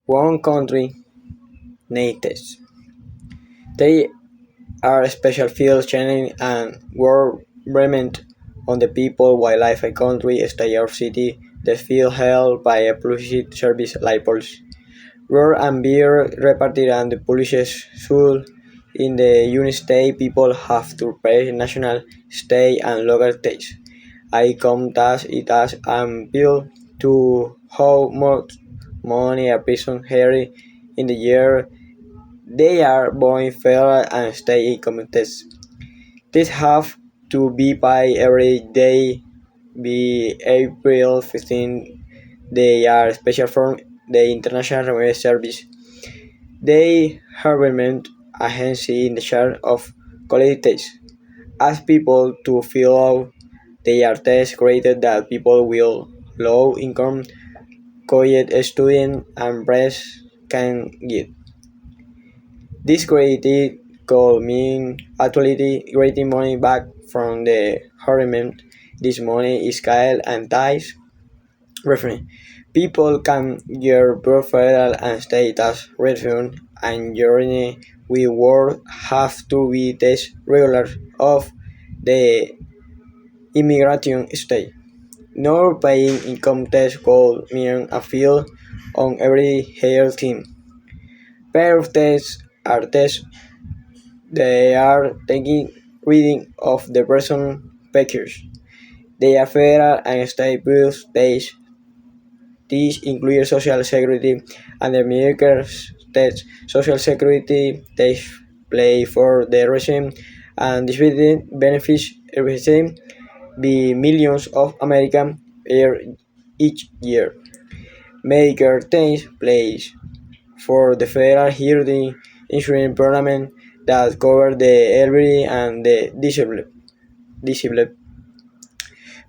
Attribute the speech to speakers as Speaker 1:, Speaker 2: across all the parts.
Speaker 1: One country, natives. They are special field channel and work remnant on the people wildlife a country, state or city, the field held by a police service like police. Road and beer reparted and the police should in the United States people have to pay national, state and local tax. I come tax, it tax and bill to how much money a person here in the year they are born federal and state income tax. These have to be paid every day by April 15. They are special from the International Revenue Service. They government agency in the charge of collecting tax. Ask people to fill out their tax created that people will low income, college student and breast can get. This credit could mean actually getting money back from the government. This money is called anti refund. People can get both federal and state tax refund and journey we work have to be test regular of the immigration state. Not paying income tax could mean a fee on every hair team. Pair of tests are tests they are taking reading of the person pictures. They are federal and state bills. These include Social Security and the Medicare State Social Security they play for the regime and distributed benefits represent by millions of Americans each year. Medicare takes place for the federal health insurance program that covers the elderly and the disabled.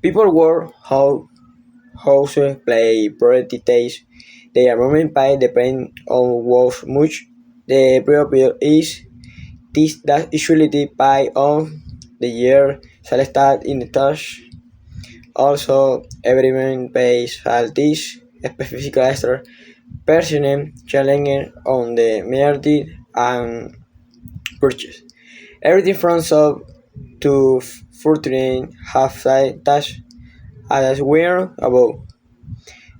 Speaker 1: People work houses play priorities. Their moment pay depend on how much the property is. This that usually pay on the year shall start in the tax. Also, everyone pays all this specific extra personal challenge on the merit and purchase. Everything from sub to 14 half side tax as where above.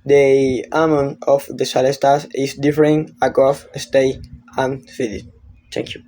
Speaker 1: The amount of the sales tax is different across state and city. Thank you.